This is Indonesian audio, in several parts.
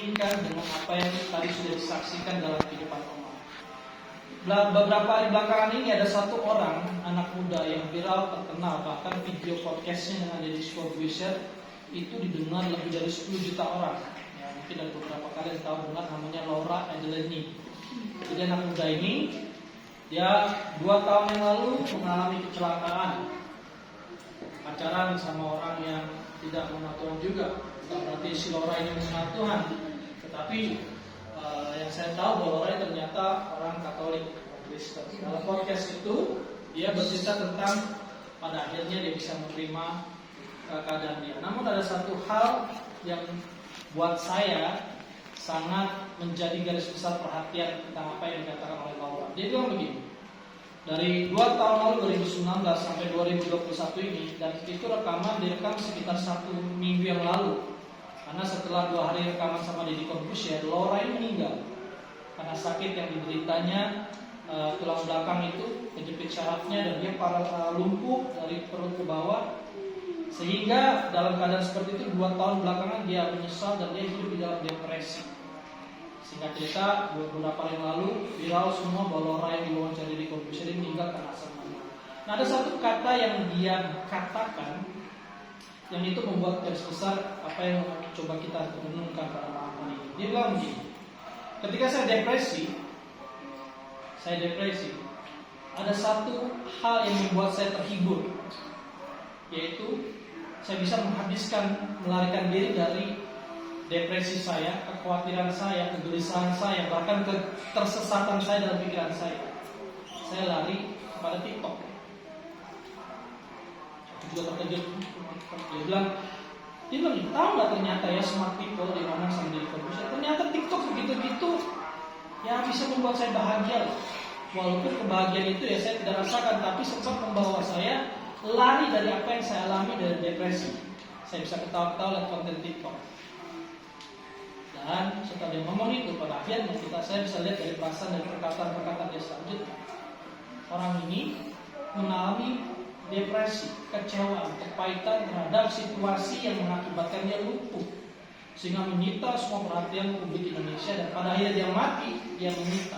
dibandingkan dengan apa yang tadi sudah disaksikan dalam kehidupan Oma. Beberapa hari belakangan ini ada satu orang anak muda yang viral, terkenal, bahkan video podcastnya dengan Deddy Corbuzier itu didengar lebih dari 10 juta orang. Ya, mungkin ada beberapa kalian tahu dengar namanya Laura Adelini. Jadi anak muda ini dia 2 tahun yang lalu mengalami kecelakaan, pacaran sama orang yang tidak mengenal Tuhan juga. Bukan berarti si Laura ini mengenal Tuhan, tetapi yang saya tahu bahwa Laura ternyata orang Katolik, orang Kristen. Dalam podcast itu dia bercerita tentang pada akhirnya dia bisa menerima keadaan dia. Namun ada satu hal yang buat saya sangat menjadi garis besar perhatian tentang apa yang dikatakan oleh Laura. Dia bilang begini, dari 2 tahun lalu 2019 sampai 2021 ini, dan itu rekaman direkam sekitar 1 minggu yang lalu. Karena setelah 2 hari rekaman sama Deddy Corbuzier, Laura ini meninggal karena sakit yang dideritanya, tulang belakang itu kejepit syarafnya dan dia lumpuh dari perut ke bawah. Sehingga dalam keadaan seperti itu 2 tahun belakangan dia menyesal dan dia hidup di dalam depresi. Singkat cerita, beberapa hari yang lalu viral semua bahwa Laura yang diwawancara di Corbuzier ini meninggal karena asam lambung. Nah, ada satu kata yang dia katakan yang itu membuat garis besar apa yang coba kita renungkan pada malam hari ini. Dia bilang begini, ketika saya depresi, ada satu hal yang membuat saya terhibur, yaitu saya bisa melarikan diri dari depresi saya, kekhawatiran saya, kegelisahan saya, bahkan ketersesatan saya dalam pikiran saya. Saya lari kepada TikTok. Aku juga terkejut. Dia bilang, tahu nggak ternyata ya smart people dia ngomong sama Deddy Corbuzier, ternyata TikTok begitu-gitu ya bisa membuat saya bahagia. Walaupun kebahagiaan itu ya saya tidak rasakan, tapi sempat membawa saya lari dari apa yang saya alami dari depresi. Saya bisa ketawa-ketawa lihat konten TikTok. Dan setelah dia ngomong itu, pada akhirnya saya bisa lihat dari perasaan dan perkataan-perkataan dia selanjutnya. Orang ini mengalami depresi, kecewaan, kepahitan terhadap situasi yang mengakibatkan dia lumpuh, sehingga menyita semua perhatian publik Indonesia dan pada akhirnya dia mati, dia menyita.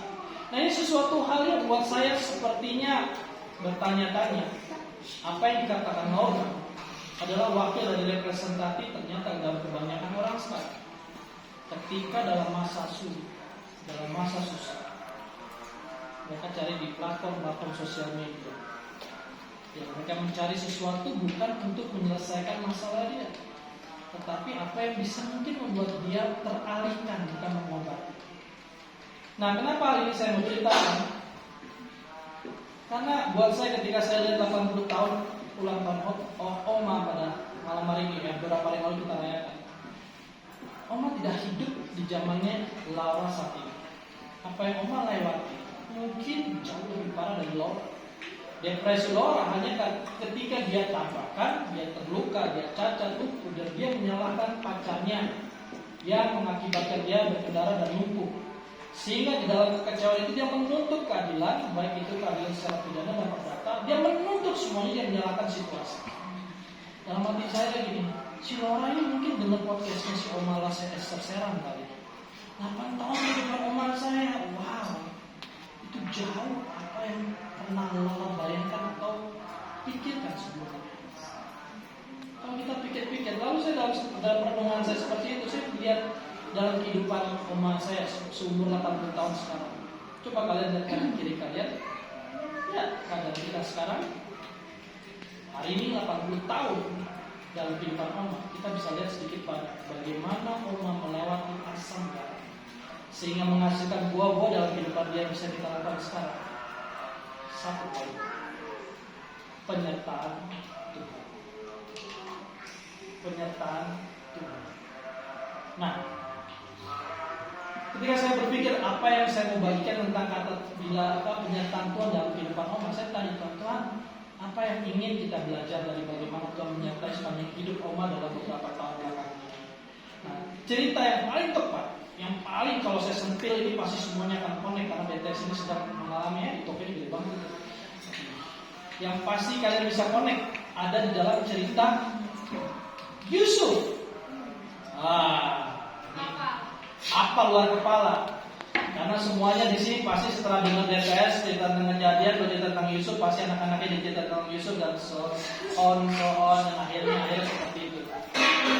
Nah, ini sesuatu hal yang buat saya sepertinya bertanya-tanya. Apa yang dikatakan Laura adalah wakil dari representatif ternyata dalam kebanyakan orang sekarang. Ketika dalam masa sulit, dalam masa susah, mereka cari di platform sosial media. Ya, mereka mencari sesuatu bukan untuk menyelesaikan masalah dia, tetapi apa yang bisa mungkin membuat dia teralihkan, bukan mengobati. Nah, kenapa hal ini saya mau ceritakan? Karena buat saya ketika saya lihat 80 tahun ulang tahun Oma pada malam hari ini, beberapa hari lalu kita rayakan. Oma tidak hidup di zamannya Laura saat ini. Apa yang Oma lewati mungkin jauh lebih parah dari Laura. Depresi Laura hanya ketika dia tabrakan, dia terluka, dia cacat, lumpuh, dan dia menyalahkan pacarnya yang mengakibatkan dia berkendara dan lumpuh. Sehingga di dalam kekecewaan itu dia menuntut keadilan, baik itu keadilan secara pidana dan perdata. Dia menuntut semuanya, dia menyalahkan situasi. Dalam hati saya gini, si Laura ini mungkin dengar podcastnya si Oma Esther Serang kali. 8 tahun di depan Oma saya, wow, itu jauh apa yang pernah Laura bayangkan atau pikirkan sebelumnya. Kalau kita pikir-pikir, lalu saya dalam renungan saya seperti itu, saya lihat dalam kehidupan Oma saya seumur 80 tahun sekarang. Coba kalian lihat kanan kiri kalian, ya keadaan kita sekarang. Hari ini 80 tahun dalam kehidupan Oma, kita bisa lihat sedikit bagaimana Oma melewati asam garam sehingga menghasilkan buah-buah dalam kehidupan dia bisa kita lakukan sekarang. Satu poin, penyertaan Tuhan. Penyertaan Tuhan. Nah, ketika saya berpikir apa yang saya mau bagikan tentang kata penyertaan Tuhan dalam kehidupan Oma, saya tanya Tuhan, apa yang ingin kita belajar dari bagaimana Tuhan menyertai sepanjang hidup Oma dalam beberapa tahun belakangan ini. Nah, cerita yang paling tepat, yang paling kalau saya sentil ini pasti semuanya akan connect karena BTS ini sedang mengalami itu ini gede banget. Yang pasti kalian bisa connect ada di dalam cerita Yusuf. apa luar kepala. Karena semuanya di sini pasti setelah dengar DPS cerita tentang kejadian, bercerita tentang Yusuf, pasti anak-anaknya dicerita tentang Yusuf dan so on, dan akhirnya seperti itu.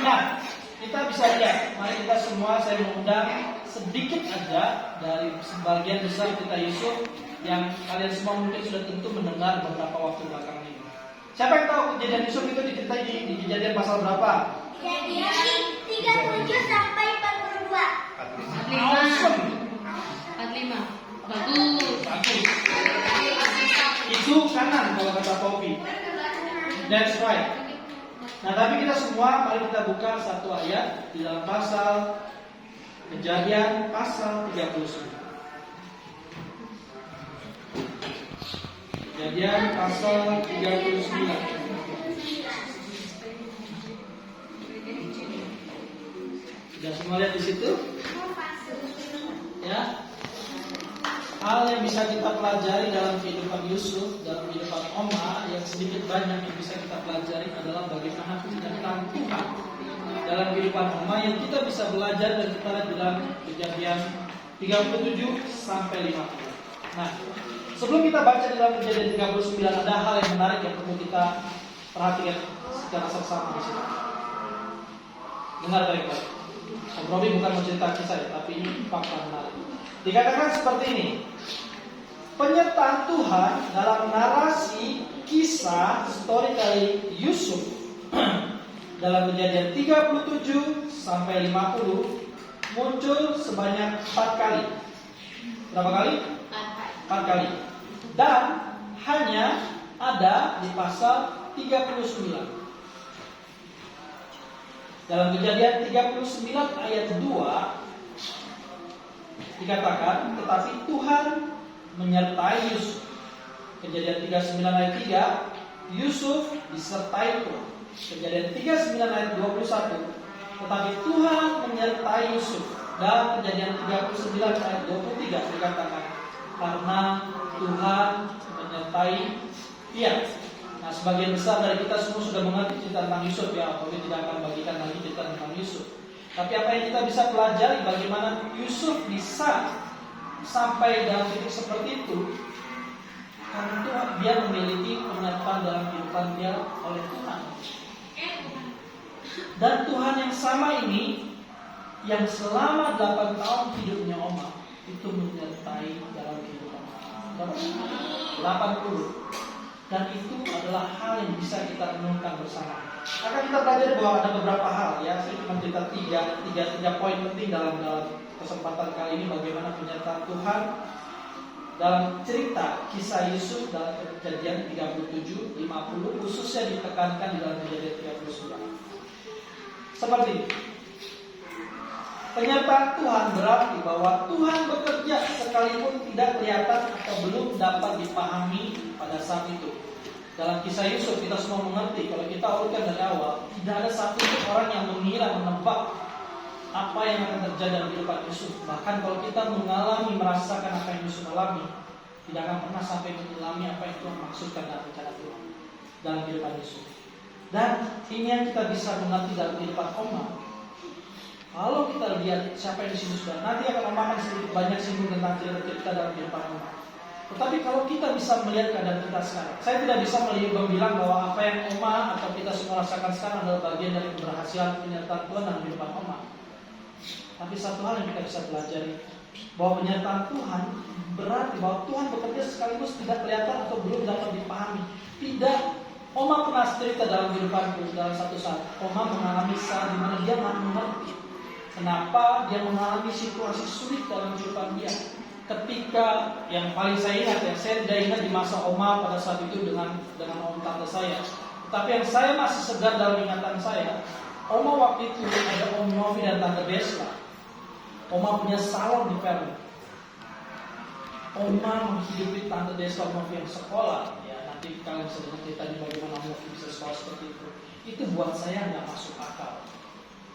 Nah, kita bisa lihat, mari kita semua, saya mengundang sedikit aja dari sebagian besar cerita Yusuf yang kalian semua mungkin sudah tentu mendengar beberapa waktu belakangan ini. Siapa yang tahu kejadian Yusuf itu diceritai di kejadian pasal berapa? Kejadian 37 sampai 42. 45. 45. Bagus. Itu kanan kalau kata Poppy. That's right. Nah, tapi kita semua mari kita buka satu ayat di dalam pasal Kejadian pasal 39. Kejadian pasal 39. Sudah semua lihat di situ? Ya. Hal yang bisa kita pelajari dalam kehidupan Yusuf, dalam kehidupan Oma, yang sedikit banyak yang bisa kita pelajari adalah bagaimana penyertaan Tuhan dalam kehidupan Oma yang kita bisa belajar dan kita lihat dalam Kejadian 37 sampai 50. Nah, sebelum kita baca di dalam Kejadian 39, ada hal yang menarik yang perlu kita perhatikan secara seksama di sini. Dengar baik-baik. Om Robi bukan mencerita kisah ya, tapi ini fakta menarik. Dikatakan seperti ini. Penyertaan Tuhan dalam narasi kisah story Yusuf dalam Kejadian 37 sampai 50 muncul sebanyak 4 kali. Berapa kali? 4 kali. Dan hanya ada di pasal 39. Dalam Kejadian 39 ayat 2 dikatakan, tetapi Tuhan menyertai Yusuf. Kejadian 39 ayat 3, Yusuf disertai Tuhan. Kejadian 39 ayat 21, tetapi Tuhan menyertai Yusuf. Dan Kejadian 39 ayat 23 dikatakan, karena Tuhan menyertai dia. Nah, sebagian besar dari kita semua sudah mengerti cerita tentang Yusuf ya, tapi tidak akan bagikan lagi cerita tentang Yusuf. Tapi apa yang kita bisa pelajari bagaimana Yusuf bisa sampai dalam titik seperti itu? Karena Tuhan, dia memiliki penyertaan dalam kehidupan dia oleh Tuhan. Dan Tuhan yang sama ini, yang selama 8 tahun hidupnya Oma, itu menyertai dalam kehidupan berapa? 80. Dan itu adalah hal yang bisa kita renungkan bersama. Akan kita belajar bahwa ada beberapa hal ya. Saya cuma cerita tiga poin penting dalam kesempatan kali ini, bagaimana penyertaan Tuhan dalam cerita kisah Yusuf dalam Kejadian 37, 50, khususnya ditekankan di dalam Kejadian 39. Seperti ini. Penyertaan Tuhan berarti bahwa Tuhan bekerja sekalipun tidak kelihatan atau belum dapat dipahami pada saat itu. Dalam kisah Yusuf kita semua mengerti, kalau kita urutkan dari awal, tidak ada satu orang yang mengira, menebak apa yang akan terjadi dalam kehidupan Yusuf. Bahkan kalau kita mengalami, merasakan apa yang Yusuf alami, tidak akan pernah sampai mengalami apa yang Tuhan maksudkan dalam rencana Tuhan dalam kehidupan Yusuf. Dan ini yang kita bisa mengerti dalam kehidupan Oma. Kalau kita lihat siapa yang di sini sudah, nanti akan Oma sedikit banyak singgung tentang cerita dalam kehidupan Oma. Tetapi kalau kita bisa melihat keadaan kita sekarang, saya tidak bisa bilang bahwa apa yang Oma atau kita semua rasakan sekarang adalah bagian dari keberhasilan penyertaan Tuhan dalam kehidupan Oma. Tapi satu hal yang kita bisa pelajari, bahwa penyertaan Tuhan berarti bahwa Tuhan bekerja sekaligus tidak kelihatan atau belum dapat dipahami. Tidak. Oma pernah cerita dalam kehidupanku dalam satu saat, Oma mengalami saat di mana dia tidak mengerti kenapa dia mengalami situasi sulit dalam kehidupan dia. Ketika yang paling saya ingat ya, saya tidak ingat di masa Oma pada saat itu dengan om tante saya. Tapi yang saya masih segar dalam ingatan saya, Oma waktu itu ada Om Novi dan Tante Besla. Oma punya salon di Peru. Oma menghidupi Tante Besla, Om Novi yang sekolah. Ya nanti kalian bisa dengar ceritanya bagaimana Om Novi bisa sekolah seperti itu. Itu buat saya nggak masuk akal.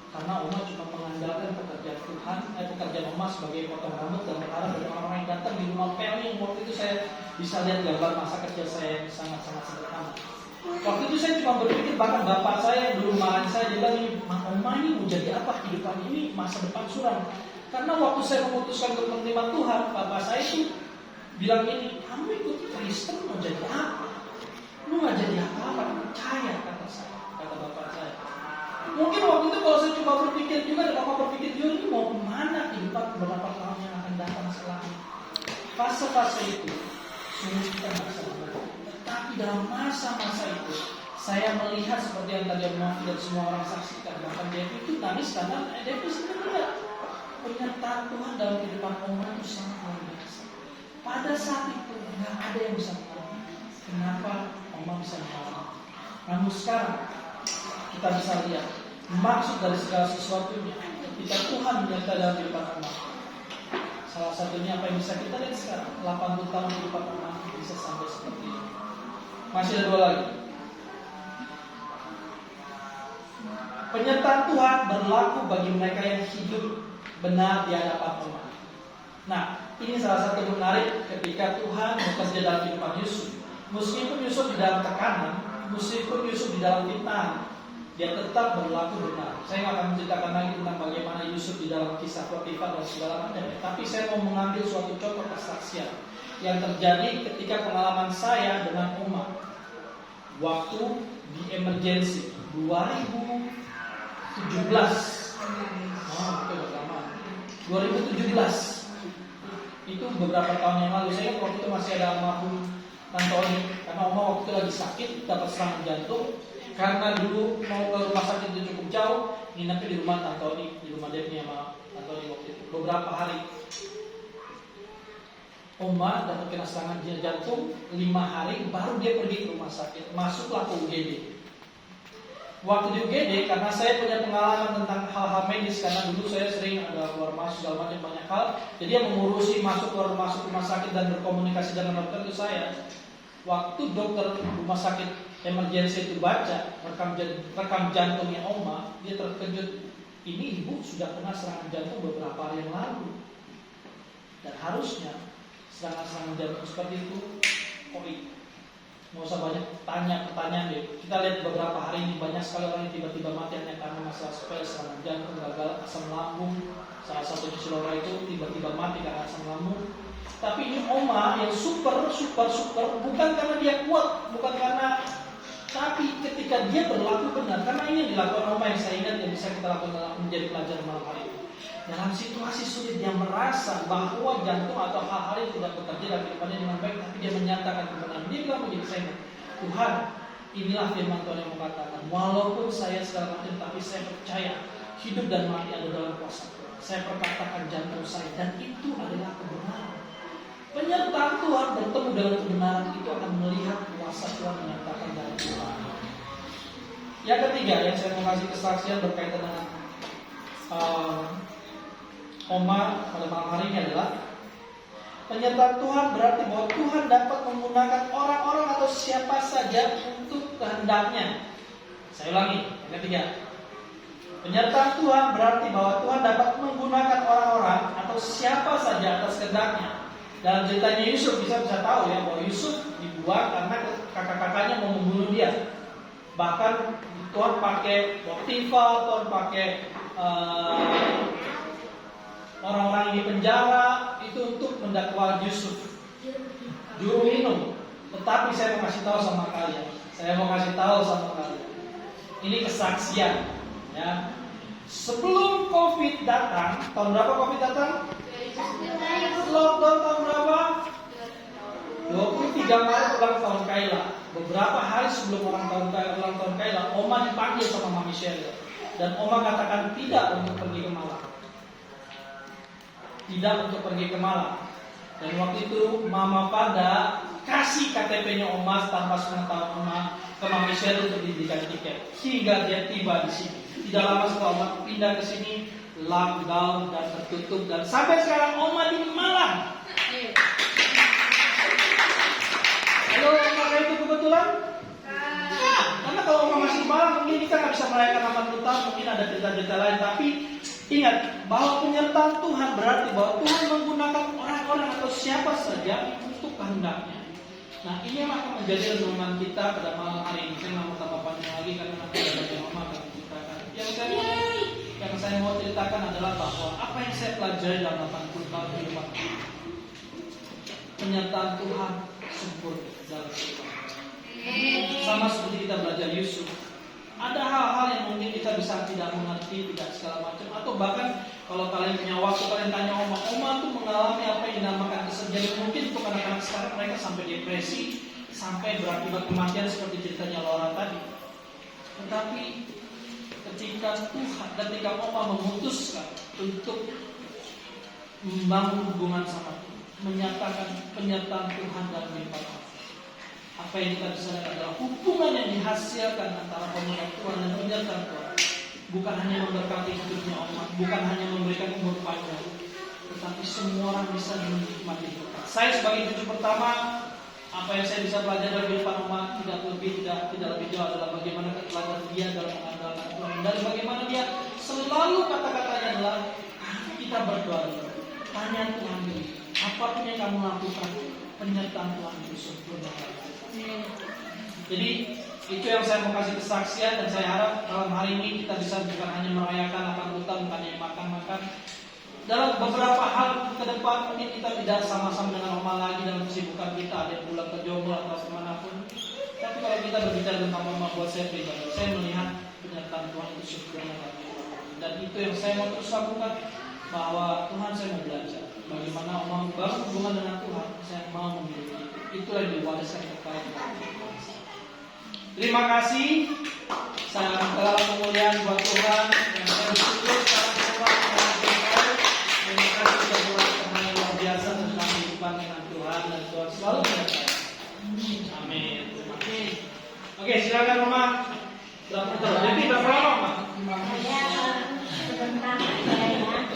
Karena Oma cuma mengandalkan pekerjaan Tuhan, pekerjaan Oma sebagai potong rambut dan berharap dari orang-orang yang datang di rumah Peru yang waktu itu saya bisa lihat gambar masa kecil saya yang sangat-sangat sederhana. Waktu itu saya cuma berpikir, bahkan bapak saya yang dulu marahin saya, dia bilang, Oma ini mau jadi apa kehidupan ini, masa depan suram. Karena waktu saya memutuskan untuk menerima Tuhan, bapak saya itu bilang ini, kamu ikut Kristen mau jadi apa? Lu nggak jadi apa-apa, percaya kata saya, kata bapak saya. Mungkin waktu itu kalau saya coba berpikir juga dan bapak berpikir juga, ini mau kemana kehidupan beberapa tahun yang akan datang setelahnya. Fase-fase itu sungguh kita nggak bisa mengerti. Tetapi dalam masa-masa itu, saya melihat seperti yang tadi Om dan semua orang saksikan, bahkan Devi itu nangis karena Devi sendiri melihat penyertaan Tuhan dalam kehidupan Oma itu sangat luar biasa. Pada saat itu nggak ada yang bisa mengerti kenapa Oma bisa mengalami. Namun sekarang kita bisa lihat maksud dari segala sesuatunya ketika Tuhan menyertai dalam kehidupan Oma. Salah satunya apa yang bisa kita lihat sekarang, 80 tahun kehidupan Oma bisa sampai seperti ini. Masih ada 2 lagi. Penyertaan Tuhan berlaku bagi mereka yang hidup benar di hadapan Allah. Nah, ini salah satu menarik ketika Tuhan bekerja dalam kehidupan Yusuf. Meskipun Yusuf di dalam tekanan, meskipun Yusuf di dalam fitnah, dia tetap berlaku benar. Saya nggak akan menceritakan lagi tentang bagaimana Yusuf di dalam kisah Potifar dan segala macam. Tapi saya mau mengambil suatu contoh kesaksian yang terjadi ketika pengalaman saya dengan Oma waktu di emergency 2017. Itu lama. 2017. Itu beberapa tahun yang lalu. Saya waktu itu masih ada almarhum Tantoni, karena Oma waktu itu lagi sakit, dapat serangan jantung. Karena dulu mau ke rumah sakit itu cukup jauh, nginepnya di rumah Tantoni, di rumah Devnya sama Tantoni waktu itu. Beberapa hari Oma dapat kena serangan jantung, 5 hari baru dia pergi ke rumah sakit, masuklah ke UGD. Waktu di UGD, karena saya punya pengalaman tentang hal-hal medis, karena dulu saya sering ada keluar masuk segala macam banyak hal, jadi yang mengurusi masuk keluar masuk rumah sakit dan berkomunikasi dengan dokter itu saya. Waktu dokter rumah sakit emergency itu baca rekam jantungnya Oma, dia terkejut. Ini ibu sudah kena serangan jantung beberapa hari yang lalu, dan harusnya serangan-serangan jantung seperti itu, nggak usah banyak tanya pertanyaan deh. Kita lihat beberapa hari ini banyak sekali orang yang tiba-tiba mati hanya karena masalah sepele, serangan jantung, gagal asam lambung. Salah satu di Selora itu tiba-tiba mati karena asam lambung. Tapi ini Oma yang super, bukan karena dia kuat, bukan karena, tapi ketika dia berlaku benar. Karena ini yang dilakukan Oma yang saya ingat yang bisa kita lakukan dalam menjadi pelajaran malam hari ini. Dalam situasi sulit dia merasa bahwa jantung atau hal-hal yang tidak bekerja dalam kehidupannya dengan baik, tapi dia menyatakan kebenaran. Dia bilang begini, saya, Tuhan, inilah firman Tuhan yang mengatakan, walaupun saya segala macam, tapi saya percaya hidup dan mati ada dalam kuasa Tuhan. Saya perkatakan jantung saya, dan itu adalah kebenaran. Penyertaan Tuhan bertemu dengan kebenaran itu akan melihat kuasa Tuhan menyatakan dalam Tuhan. Yang ketiga yang saya mau kasih kesaksian berkaitan dengan Oma pada malam hari ini adalah penyertaan Tuhan berarti bahwa Tuhan dapat menggunakan orang-orang atau siapa saja untuk kehendaknya. Saya ulangi, yang ketiga. Penyertaan Tuhan berarti bahwa Tuhan dapat menggunakan orang-orang atau siapa saja atas kehendaknya. Dalam ceritanya Yusuf bisa tahu ya bahwa Yusuf dibuang karena kakak-kakaknya mau membunuh dia. Bahkan Tuhan pakai Potifar, Tuhan pakai orang-orang di penjara itu untuk mendakwa Yusuf, juru minum. Tetapi saya mau kasih tahu sama kalian, ini kesaksian ya. Sebelum COVID datang, tahun berapa COVID datang? Lockdown tahun berapa? 23 Maret ulang tahun Kayla. Beberapa hari sebelum ulang tahun Kayla, Oma dipanggil sama Mami Sheryl. Dan Oma katakan tidak untuk pergi ke Malang. Tidak untuk pergi ke Malang. Dan waktu itu Mama Pada kasih KTP-nya Oma tanpa sepengetahuan Oma ke Mami Sheryl untuk diberikan tiket. Hingga dia tiba di sini. Tidak lama setelah Oma pindah ke sini, lockdown dan tertutup, dan sampai sekarang Oma di Malang. Halo, apakah itu kebetulan? Karena kalau Oma masih di Malang, mungkin kita nggak bisa merayakan 80 tahun, mungkin ada cerita-cerita lain. Tapi ingat bahwa penyertaan Tuhan berarti bahwa Tuhan menggunakan orang-orang atau siapa saja untuk kehendaknya. Nah, ini yang akan menjadi renungan kita pada malam hari ini. Saya nggak mau tambah panjang lagi karena nanti ada yang Oma akan menceritakan. Yang saya mau ceritakan adalah bahwa apa yang saya pelajari dalam 80 tahun kehidupan, penyertaan Tuhan sempurna dalam kehidupan. Sama seperti kita belajar Yusuf, ada hal-hal yang mungkin kita bisa tidak mengerti, tidak segala macam, atau bahkan kalau kalian punya waktu kalian tanya Oma tuh mengalami apa yang dinamakan kesedihan. Mungkin untuk anak-anak sekarang mereka sampai depresi, sampai berakibat kematian seperti ceritanya Laura tadi. Tetapi ketika Oma memutuskan untuk membangun hubungan sama Tuhan, menyatakan penyertaan Tuhan dalam kehidupan Oma, apa yang kita bisa lihat adalah hubungan yang dihasilkan antara Oma dan Tuhan dan penyertaan Tuhan bukan hanya memberkati hidupnya Oma, bukan hanya memberikan umur panjang, tetapi semua orang bisa menikmati berkat. Saya sebagai cucu pertama, apa yang saya bisa belajar dari kehidupan Oma tidak lebih jauh adalah bagaimana keteladanan dia dalam mengandalkan Tuhan, dan bagaimana dia selalu kata-katanya adalah kita berdoa, tanya Tuhan dulu, apapun yang kamu lakukan, penyertaan Tuhan itu sempurna. Jadi itu yang saya mau kasih kesaksian, dan saya harap dalam hari ini kita bisa bukan hanya merayakan 80 tahun, bukan hanya makan-makan. Dalam beberapa hal ke depan mungkin kita tidak sama-sama dengan Oma lagi dalam kesibukan kita, ada yang pulang ke Jomblo atau kemanapun. Tapi kalau kita berbicara tentang Oma, buat saya pribadi, saya melihat penyertaan Tuhan itu sempurna lagi. Dan itu yang saya mau terus lakukan, bahwa Tuhan, saya mau belajar bagaimana Oma membangun hubungan dengan Tuhan. Saya mau memiliki itu yang diwariskan kepada kita. Terima kasih. Salam kemuliaan buat Tuhan.